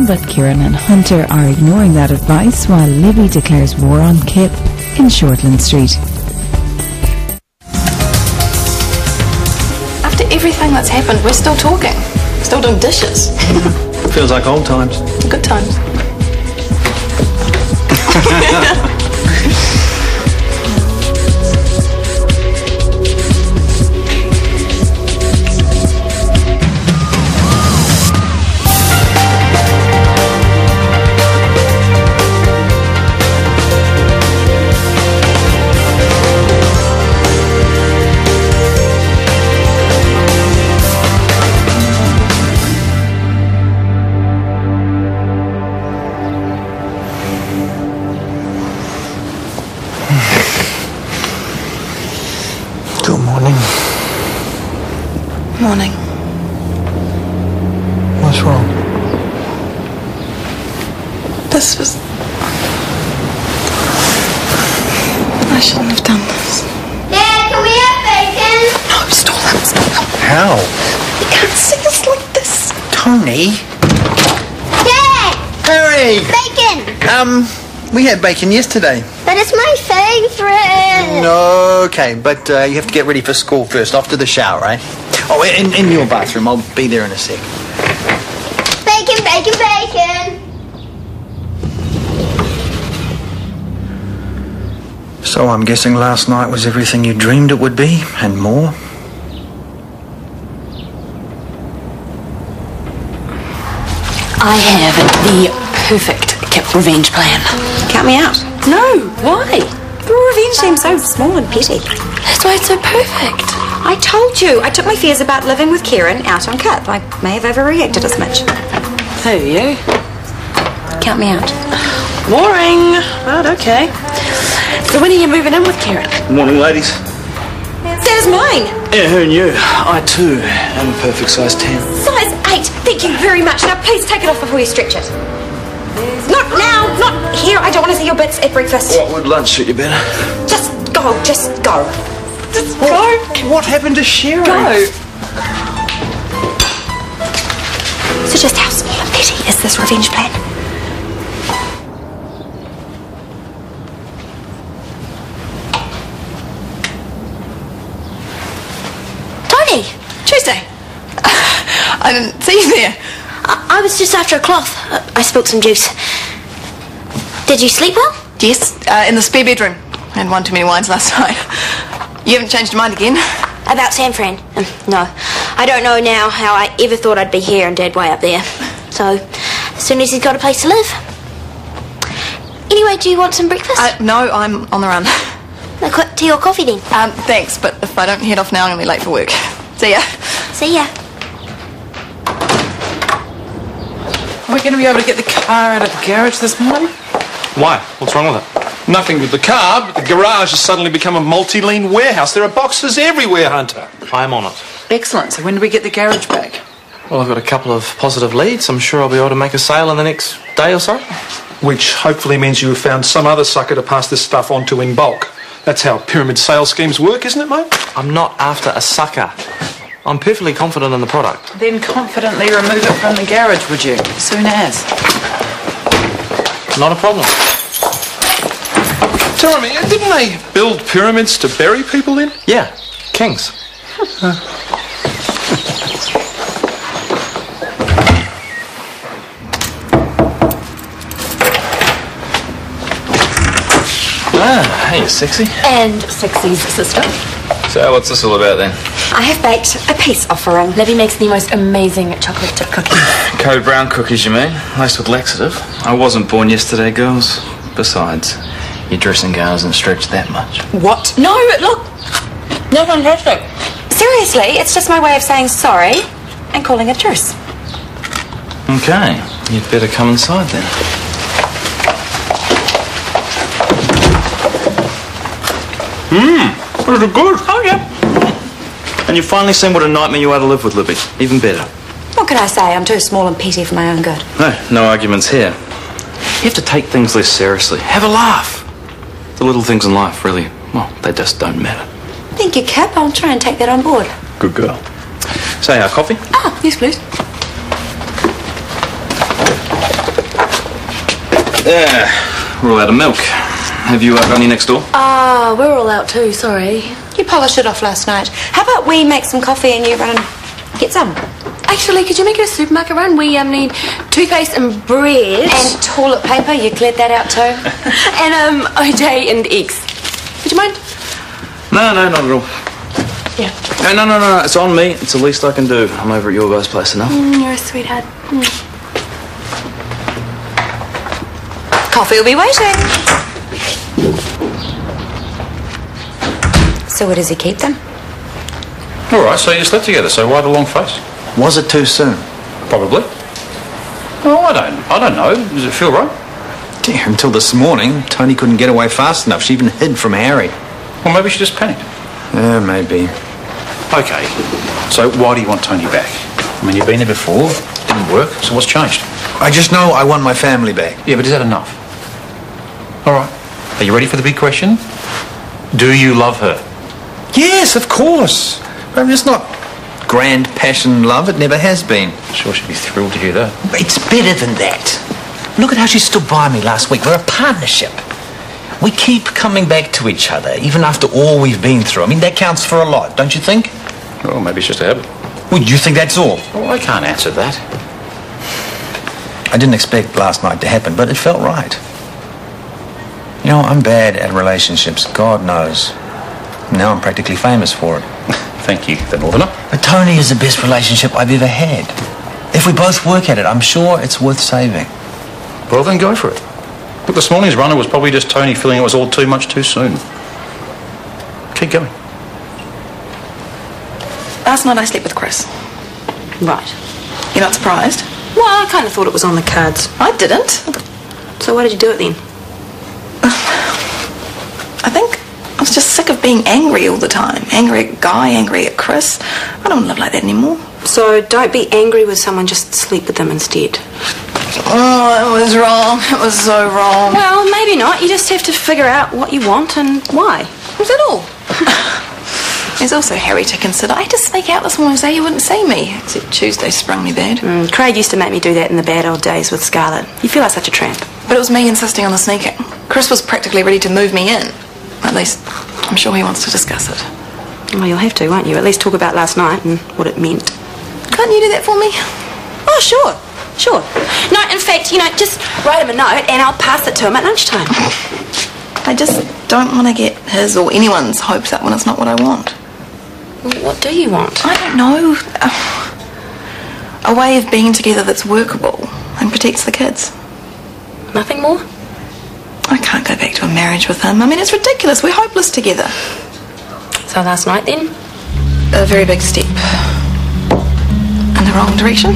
bacon, but Kieran and Hunter are ignoring that advice while Libby declares war on Kip in Shortland Street. After everything that's happened, we're still talking. Still doing dishes. Feels like old times. Good times. Good morning. Morning. What's wrong? This was... I shouldn't have done this. Dad, can we have bacon? No, stall him. How? You can't see us like this. Tony? Dad! Harry! Bacon! We had bacon yesterday. But it's my favourite. Okay, but you have to get ready for school first, after the shower, eh? Oh, in your bathroom. I'll be there in a sec. Bacon, bacon, bacon. So I'm guessing last night was everything you dreamed it would be, and more? I have the perfect Kip revenge plan. Count me out. No, why? The revenge seems so small and petty. That's why it's so perfect. I told you, I took my fears about living with Kieran out on Kip. I may have overreacted as much. Who, you? Count me out. Boring, but okay. So when are you moving in with Kieran? Morning, ladies. There's mine. Yeah, who knew? I, too, am a perfect size 10. Size 8. Thank you very much. Now please take it off before you stretch it. Not now, not here. I don't want to see your bits at breakfast. What would lunch suit you better? Just go, just go. Just go. What happened to Sherry? Go. So just how small and petty is this revenge plan? Tony! Tuesday. I didn't see you there. I was just after a cloth. I spilled some juice. Did you sleep well? Yes, in the spare bedroom. I had one too many wines last night. You haven't changed your mind again? About San Fran? No. I don't know now how I ever thought I'd be here and Dad way up there. So, as soon as he's got a place to live. Anyway, do you want some breakfast? No, I'm on the run. A quick tea or coffee then? Thanks, but if I don't head off now, I'm going to be late for work. See ya. See ya. Are we going to be able to get the car out of the garage this morning? Why? What's wrong with it? Nothing with the car, but the garage has suddenly become a multi-lean warehouse. There are boxes everywhere, Hunter. I'm on it. Excellent. So when do we get the garage back? Well, I've got a couple of positive leads. I'm sure I'll be able to make a sale in the next day or so. Which hopefully means you have found some other sucker to pass this stuff on to in bulk. That's how pyramid sales schemes work, isn't it, mate? I'm not after a sucker. I'm perfectly confident in the product. Then confidently remove it from the garage, would you? Soon as. Not a problem. Tell me, didn't they build pyramids to bury people in? Yeah, kings. Hey, sexy. And Sexy's sister. So what's this all about then? I have baked a peace offering. Libby makes the most amazing chocolate chip cookies. Code brown cookies, you mean? Laced with laxative. I wasn't born yesterday, girls. Besides, your dressing gown doesn't stretch that much. What? No, look. No, fantastic. Seriously, it's just my way of saying sorry and calling a truce. Okay, you'd better come inside then. Those are good. Oh, yeah. And you've finally seen what a nightmare you are to live with, Libby. Even better. What can I say? I'm too small and petty for my own good. No arguments here. You have to take things less seriously. Have a laugh. The little things in life, really, well, they just don't matter. Thank you, Kip. I'll try and take that on board. Good girl. Say, coffee? Ah, yes, please. We're all out of milk. Have you got any next door? We're all out too, sorry. You polished it off last night. How about we make some coffee and you run and get some? Actually, could you make it a supermarket run? We need toothpaste and bread. And toilet paper, you cleared that out too. And OJ and eggs. Would you mind? No, not at all. Yeah. No, it's on me. It's the least I can do. I'm over at your guys' place enough. You're a sweetheart. Coffee will be waiting. So where does he keep them? All right, so you slept together, so why the long face? Was it too soon? Probably. Oh, I don't know. Does it feel right? Dear, until this morning, Tony couldn't get away fast enough. She even hid from Harry. Well, maybe she just panicked. Yeah, maybe. Okay, so why do you want Tony back? I mean, you've been there before, didn't work, so what's changed? I just know I want my family back. Yeah, but is that enough? All right, are you ready for the big question? Do you love her? Yes, of course. But it's not grand passion love. It never has been. Sure she'd be thrilled to hear that. It's better than that. Look at how she stood by me last week. We're a partnership. We keep coming back to each other, even after all we've been through. I mean, that counts for a lot, don't you think? Well, maybe it's just a habit. Well, you think that's all? Well, I can't answer that. I didn't expect last night to happen, but it felt right. You know, I'm bad at relationships, God knows. Now I'm practically famous for it. Thank you, the Northerner. But Tony is the best relationship I've ever had. If we both work at it, I'm sure it's worth saving. Well, then go for it. Look, this morning's runner was probably just Tony feeling it was all too much too soon. Keep going. Last night I slept with Chris. Right. You're not surprised? Well, I kind of thought it was on the cards. I didn't. So why did you do it then? I think I was just sick of being angry all the time. Angry at Guy, angry at Chris. I don't want to live like that anymore. So don't be angry with someone, just sleep with them instead. Oh, it was wrong. It was so wrong. Well, maybe not. You just have to figure out what you want and why. Was that all? There's also Harry to consider. I had to sneak out this morning so he wouldn't see me. Except Tuesday sprung me bad. Craig used to make me do that in the bad old days with Scarlett. You feel like such a tramp. But it was me insisting on the sneaking. Chris was practically ready to move me in. At least, I'm sure he wants to discuss it. Well, you'll have to, won't you? At least talk about last night and what it meant. Can't you do that for me? Oh, sure. No, in fact, just write him a note and I'll pass it to him at lunchtime. I just don't want to get his or anyone's hopes up when it's not what I want. What do you want? I don't know. A way of being together that's workable and protects the kids. Nothing more? I can't go back to a marriage with him. I mean, it's ridiculous. We're hopeless together. So last night then? A very big step in the wrong direction.